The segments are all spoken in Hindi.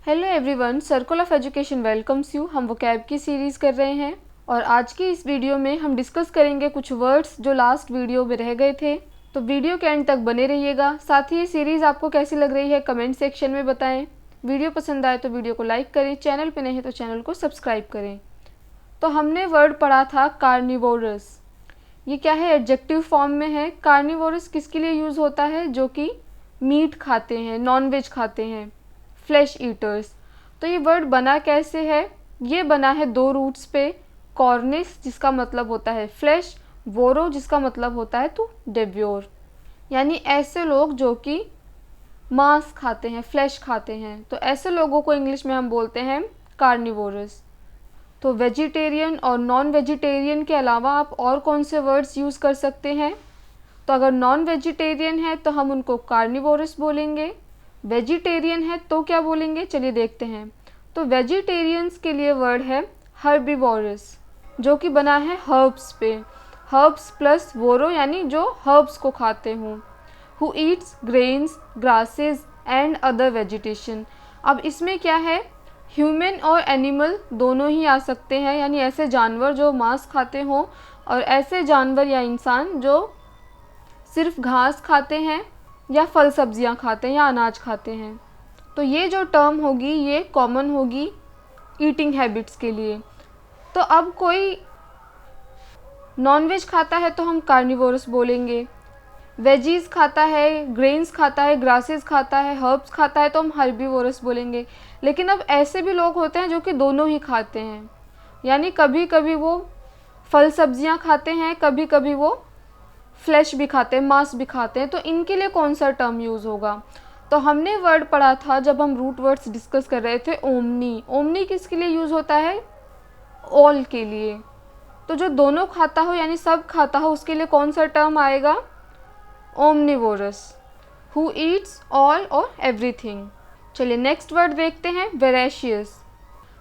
Hello everyone, circle of education welcomes you. हम वोकैब की सीरीज़ कर रहे हैं और आज की इस वीडियो में हम डिस्कस करेंगे कुछ वर्ड्स जो लास्ट वीडियो में रह गए थे। तो वीडियो के एंड तक बने रहिएगा। साथ ही ये सीरीज़ आपको कैसी लग रही है कमेंट सेक्शन में बताएं। वीडियो पसंद आए तो वीडियो को लाइक करें, चैनल पर नए हैं तो चैनल को सब्सक्राइब करें। तो हमने वर्ड पढ़ा था कार्निवोरस। ये क्या है? एडजेक्टिव फॉर्म में है। कार्निवोरस किसके लिए यूज़ होता है? जो कि मीट खाते हैं, नॉन वेज खाते हैं, फ्लैश ईटर्स। तो ये वर्ड बना कैसे है? ये बना है दो रूट्स पे। कॉर्निस जिसका मतलब होता है फ्लैश, वोरो जिसका मतलब होता है टू डेव्योर, यानी ऐसे लोग जो कि मांस खाते हैं, फ्लैश खाते हैं। तो ऐसे लोगों को इंग्लिश में हम बोलते हैं कार्निवोरस। तो वेजिटेरियन और नॉन वेजिटेरियन के अलावा आप और कौन से वर्ड्स यूज़ कर सकते हैं? तो अगर नॉन वेजिटेरियन है तो हम उनको कार्निवोरस बोलेंगे। वेजिटेरियन है तो क्या बोलेंगे? चलिए देखते हैं। तो वेजिटेरियंस के लिए वर्ड है हर्बिवोरस, जो कि बना है हर्ब्स पे। हर्ब्स प्लस वोरो यानी जो हर्ब्स को खाते हों। Who Yeats grains, grasses and other vegetation. अब इसमें क्या है? ह्यूमन और एनिमल दोनों ही आ सकते हैं, यानी ऐसे जानवर जो मांस खाते हों और ऐसे जानवर या इंसान जो सिर्फ घास खाते हैं या फल सब्जियां खाते हैं या अनाज खाते हैं। तो ये जो टर्म होगी ये कॉमन होगी ईटिंग हैबिट्स के लिए। तो अब कोई नॉनवेज खाता है तो हम कार्निवोरस बोलेंगे। वेजीज खाता है, ग्रेन्स खाता है, ग्रासेस खाता है, हर्ब्स खाता है तो हम हर्बीवोरस बोलेंगे। लेकिन अब ऐसे भी लोग होते हैं जो कि दोनों ही खाते हैं, यानी कभी कभी वो फल सब्जियां खाते हैं, कभी कभी वो फ्लैश भी खाते हैं, मांस भी खाते हैं। तो इनके लिए कौन सा टर्म यूज़ होगा? तो हमने वर्ड पढ़ा था जब हम रूट वर्ड्स डिस्कस कर रहे थे, ओमनी। ओमनी किसके लिए यूज़ होता है? ऑल के लिए। तो जो दोनों खाता हो यानी सब खाता हो उसके लिए कौन सा टर्म आएगा? ओमनिवोरस। हु ईट्स ऑल और एवरीथिंग। चलिए नेक्स्ट वर्ड देखते हैं, वेरेशियस।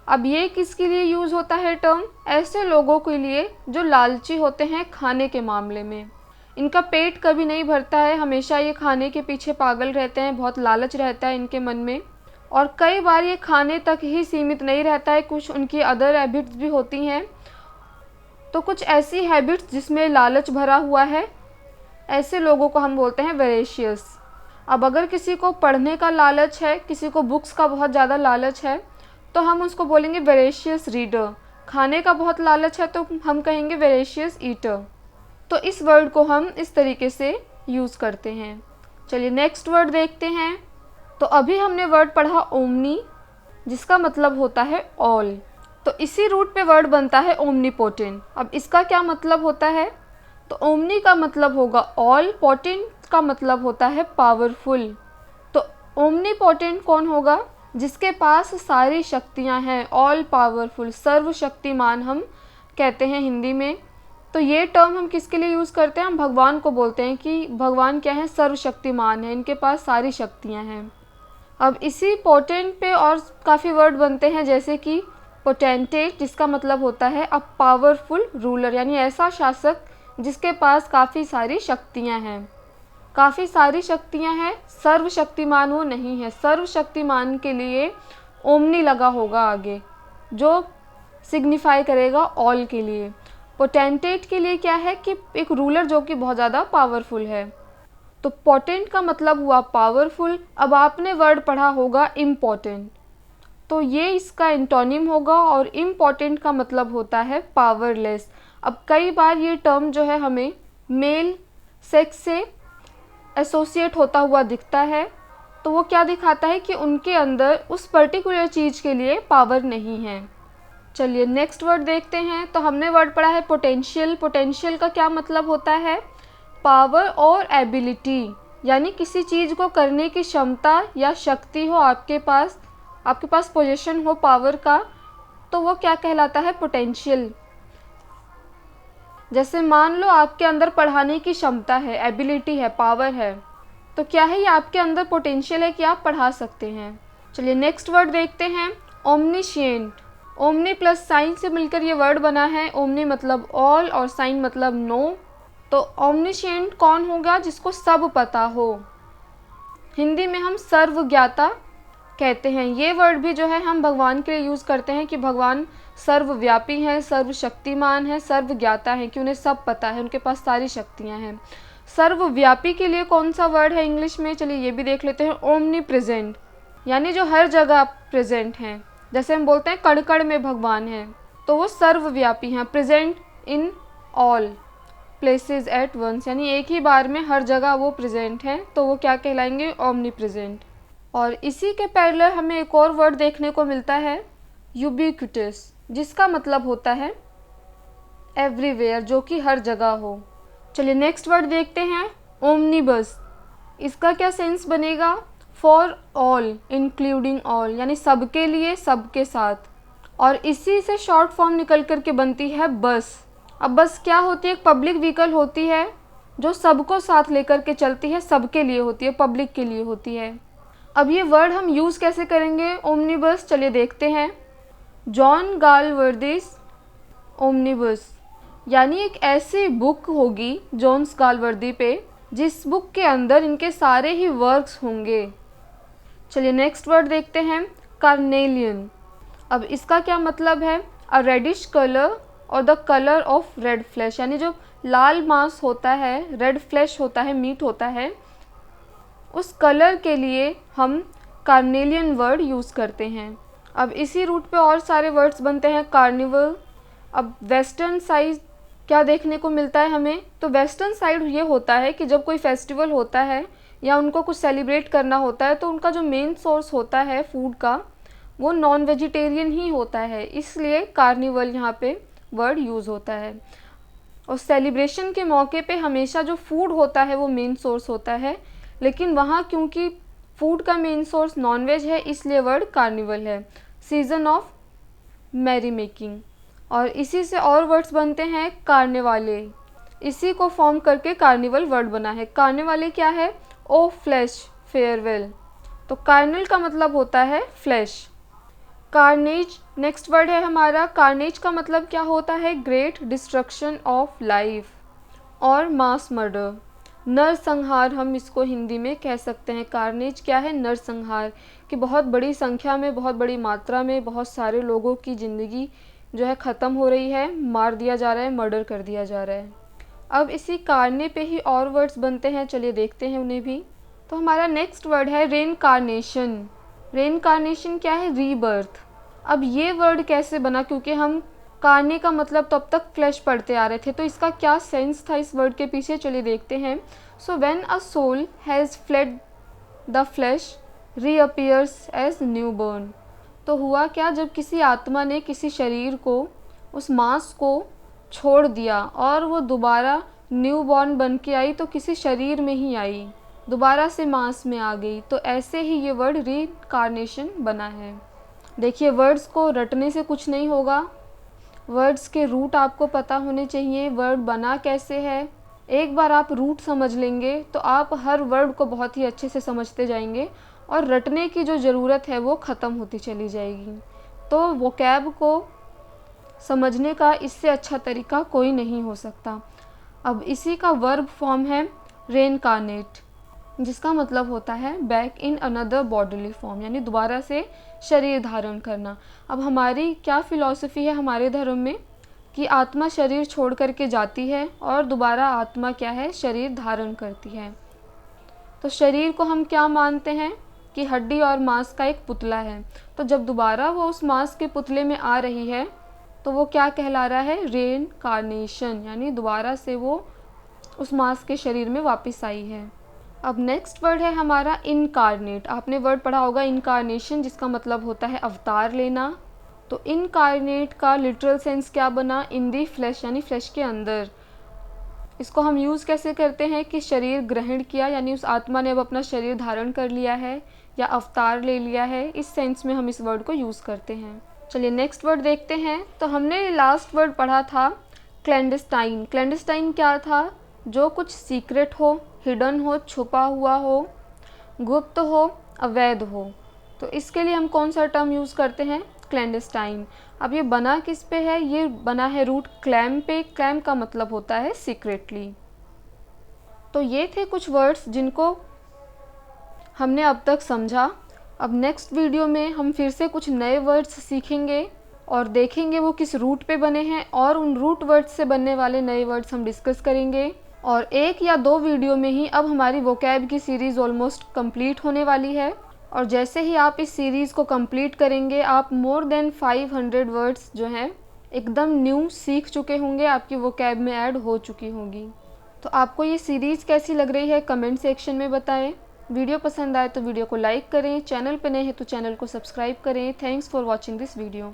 अब ये किसके लिए यूज़ होता है टर्म? ऐसे लोगों के लिए जो लालची होते हैं खाने के मामले में। इनका पेट कभी नहीं भरता है, हमेशा ये खाने के पीछे पागल रहते हैं, बहुत लालच रहता है इनके मन में। और कई बार ये खाने तक ही सीमित नहीं रहता है, कुछ उनकी अदर हैबिट्स भी होती हैं। तो कुछ ऐसी हैबिट्स जिसमें लालच भरा हुआ है, ऐसे लोगों को हम बोलते हैं वेरेशियस। अब अगर किसी को पढ़ने का लालच है, किसी को बुक्स का बहुत ज़्यादा लालच है, तो हम उसको बोलेंगे वेरेशियस रीडर। खाने का बहुत लालच है तो हम कहेंगे वेरेशियस ईटर। तो इस वर्ड को हम इस तरीके से यूज़ करते हैं। चलिए नेक्स्ट वर्ड देखते हैं। तो अभी हमने वर्ड पढ़ा ओमनी, जिसका मतलब होता है ऑल। तो इसी रूट पे वर्ड बनता है ओमनीपोटेंट। अब इसका क्या मतलब होता है? तो ओमनी का मतलब होगा ऑल, पोटेंट का मतलब होता है पावरफुल। तो ओमनीपोटेंट कौन होगा? जिसके पास सारी शक्तियां हैं, ऑल पावरफुल, सर्वशक्तिमान हम कहते हैं हिंदी में। तो ये टर्म हम किसके लिए यूज़ करते हैं? हम भगवान को बोलते हैं कि भगवान क्या है? सर्वशक्तिमान है, इनके पास सारी शक्तियाँ हैं। अब इसी पोटेंट पे और काफ़ी वर्ड बनते हैं, जैसे कि पोटेंटेट, जिसका मतलब होता है अ पावरफुल रूलर, यानी ऐसा शासक जिसके पास काफ़ी सारी शक्तियाँ हैं। काफ़ी सारी शक्तियाँ हैं, सर्वशक्तिमान वो नहीं है। सर्वशक्तिमान के लिए ओमनी लगा होगा आगे, जो सिग्निफाई करेगा ऑल के लिए। पोटेंटेट के लिए क्या है कि एक रूलर जो कि बहुत ज़्यादा पावरफुल है। तो पोटेंट का मतलब हुआ पावरफुल। अब आपने वर्ड पढ़ा होगा इम्पोर्टेंट, तो ये इसका एंटोनिम होगा और इम्पोर्टेंट का मतलब होता है पावरलेस। अब कई बार ये टर्म जो है हमें मेल सेक्स से एसोसिएट होता हुआ दिखता है, तो वो क्या दिखाता है कि उनके अंदर उस पर्टिकुलर चीज़ के लिए पावर नहीं है। चलिए नेक्स्ट वर्ड देखते हैं। तो हमने वर्ड पढ़ा है पोटेंशियल। पोटेंशियल का क्या मतलब होता है? पावर और एबिलिटी, यानी किसी चीज़ को करने की क्षमता या शक्ति हो आपके पास पोजीशन हो पावर का, तो वो क्या कहलाता है? पोटेंशियल। जैसे मान लो आपके अंदर पढ़ाने की क्षमता है, एबिलिटी है, पावर है, तो क्या है? ये आपके अंदर पोटेंशियल है कि आप पढ़ा सकते हैं। चलिए नेक्स्ट वर्ड देखते हैं, ओमनिशिएंट। ओमनी प्लस साइन से मिलकर ये वर्ड बना है। ओमनी मतलब ऑल और साइन मतलब नो। तो ओमनिशिएंट कौन होगा? जिसको सब पता हो। हिंदी में हम सर्वज्ञाता कहते हैं। ये वर्ड भी जो है हम भगवान के लिए यूज़ करते हैं कि भगवान सर्वव्यापी हैं, सर्वशक्तिमान हैं, सर्वज्ञाता हैं, कि उन्हें सब पता है, उनके पास सारी शक्तियाँ हैं। सर्वव्यापी के लिए कौन सा वर्ड है इंग्लिश में, चलिए ये भी देख लेते हैं। ओमनी प्रेजेंट, यानी जो हर जगह प्रेजेंट हैं। जैसे हम बोलते हैं कण कण में भगवान हैं, तो वो सर्वव्यापी हैं। Present in all places at once, यानी एक ही बार में हर जगह वो प्रेजेंट हैं, तो वो क्या कहलाएंगे, ओमनी प्रेजेंट। और इसी के पैरेलल हमें एक और वर्ड देखने को मिलता है, यूबिक्विटस, जिसका मतलब होता है एवरीवेयर, जो कि हर जगह हो। चलिए नेक्स्ट वर्ड देखते हैं, ओमनीबस। इसका क्या सेंस बनेगा, फॉर ऑल इंक्लूडिंग ऑल, यानी सबके लिए, सबके साथ। और इसी से शॉर्ट फॉर्म निकल कर के बनती है बस। अब बस क्या होती है, एक पब्लिक व्हीकल होती है जो सबको साथ लेकर के चलती है, सबके लिए होती है, पब्लिक के लिए होती है। अब ये वर्ड हम यूज़ कैसे करेंगे ओमनीबस, चलिए देखते हैं। जॉन गालवर्दिस ओमनीबस, यानी एक ऐसी बुक होगी जॉन्स गालवर्दी पे, जिस बुक के अंदर इनके सारे ही वर्क्स होंगे। चलिए नेक्स्ट वर्ड देखते हैं, कार्नेलियन। अब इसका क्या मतलब है, अ रेडिश कलर और the colour of red flash, यानी जो लाल मांस होता है, रेड फ्लैश होता है, मीट होता है, उस कलर के लिए हम कार्नेलियन वर्ड यूज़ करते हैं। अब इसी रूट पे और सारे वर्ड्स बनते हैं, कार्निवल। अब वेस्टर्न साइड क्या देखने को मिलता है हमें, तो वेस्टर्न साइड ये होता है कि जब कोई फेस्टिवल होता है या उनको कुछ सेलिब्रेट करना होता है, तो उनका जो मेन सोर्स होता है फूड का, वो नॉन वेजिटेरियन ही होता है, इसलिए कार्निवल यहाँ पे वर्ड यूज़ होता है। और सेलिब्रेशन के मौके पे हमेशा जो फूड होता है वो मेन सोर्स होता है, लेकिन वहाँ क्योंकि फूड का मेन सोर्स नॉन वेज है, इसलिए वर्ड कार्निवल है। Season of merry making. और इसी से और वर्ड्स बनते हैं, कार्नेवाले। इसी को फॉर्म करके कार्निवल वर्ड बना है। कार्नेवाले क्या है, ओ फ्लैश फेयरवेल, तो कार्नल का मतलब होता है फ्लैश। कार्नेज नेक्स्ट वर्ड है हमारा। कार्नेज का मतलब क्या होता है, ग्रेट डिस्ट्रक्शन ऑफ लाइफ और मास मर्डर, नरसंहार हम इसको हिंदी में कह सकते हैं। कार्नेज क्या है, नरसंहार, कि बहुत बड़ी संख्या में, बहुत बड़ी मात्रा में बहुत सारे लोगों की ज़िंदगी जो है ख़त्म हो रही है, मार दिया जा रहा है, मर्डर कर दिया जा रहा है। अब इसी कार्ने पे ही और वर्ड्स बनते हैं, चलिए देखते हैं उन्हें भी। तो हमारा नेक्स्ट वर्ड है रेनकार्नेशन। रेनकार्नेशन क्या है, रीबर्थ। अब ये वर्ड कैसे बना, क्योंकि हम कार्ने का मतलब तो अब तक फ्लैश पढ़ते आ रहे थे, तो इसका क्या सेंस था इस वर्ड के पीछे, चलिए देखते हैं। So when a soul has fled the flesh reappears as new born. तो हुआ क्या, जब किसी आत्मा ने किसी शरीर को, उस मांस को छोड़ दिया और वो दोबारा न्यू बॉर्न बन के आई, तो किसी शरीर में ही आई, दोबारा से मांस में आ गई, तो ऐसे ही ये वर्ड रीइंकार्नेशन बना है। देखिए वर्ड्स को रटने से कुछ नहीं होगा, वर्ड्स के रूट आपको पता होने चाहिए, वर्ड बना कैसे है। एक बार आप रूट समझ लेंगे तो आप हर वर्ड को बहुत ही अच्छे से समझते जाएंगे और रटने की जो ज़रूरत है वो ख़त्म होती चली जाएगी। तो वोकैब को समझने का इससे अच्छा तरीका कोई नहीं हो सकता। अब इसी का वर्ब फॉर्म है रेनकार्नेट, जिसका मतलब होता है back in another bodily form, यानी दोबारा से शरीर धारण करना। अब हमारी क्या फ़िलॉसफी है हमारे धर्म में, कि आत्मा शरीर छोड़ करके जाती है और दोबारा आत्मा क्या है, शरीर धारण करती है। तो शरीर को हम क्या मानते हैं कि हड्डी और मांस का एक पुतला है, तो जब दोबारा वो उस मांस के पुतले में आ रही है तो वो क्या कहला रहा है, रेनकार्नेशन, यानी दोबारा से वो उस मांस के शरीर में वापस आई है। अब नेक्स्ट वर्ड है हमारा इनकार्नेट। आपने वर्ड पढ़ा होगा इनकार्नेशन, जिसका मतलब होता है अवतार लेना। तो इनकार्नेट का लिटरल सेंस क्या बना, इन दी फ्लैश, यानी फ्लैश के अंदर। इसको हम यूज़ कैसे करते हैं कि शरीर ग्रहण किया, यानी उस आत्मा ने अब अपना शरीर धारण कर लिया है या अवतार ले लिया है, इस सेंस में हम इस वर्ड को यूज़ करते हैं। चलिए नेक्स्ट वर्ड देखते हैं। तो हमने लास्ट वर्ड पढ़ा था क्लैंडस्टाइन। क्लैंडस्टाइन क्या था, जो कुछ सीक्रेट हो, हिडन हो, छुपा हुआ हो, गुप्त हो, अवैध हो। तो इसके लिए हम कौन सा टर्म यूज़ करते हैं, क्लैंडस्टाइन। अब ये बना किस पे है, ये बना है रूट क्लैम पे। क्लैम का मतलब होता है सीक्रेटली। तो ये थे कुछ वर्ड्स जिनको हमने अब तक समझा। अब नेक्स्ट वीडियो में हम फिर से कुछ नए वर्ड्स सीखेंगे और देखेंगे वो किस रूट पे बने हैं, और उन रूट वर्ड्स से बनने वाले नए वर्ड्स हम डिस्कस करेंगे। और 1 या 2 वीडियो में ही अब हमारी वोकैब की सीरीज़ ऑलमोस्ट कंप्लीट होने वाली है। और जैसे ही आप इस सीरीज़ को कंप्लीट करेंगे, आप मोर देन 500 वर्ड्स जो हैं एकदम न्यू सीख चुके होंगे, आपकी वोकैब में ऐड हो चुकी होंगी। तो आपको ये सीरीज़ कैसी लग रही है कमेंट सेक्शन में बताएं। वीडियो पसंद आए तो वीडियो को लाइक करें, चैनल पर नए हैं तो चैनल को सब्सक्राइब करें। Thanks for watching this video.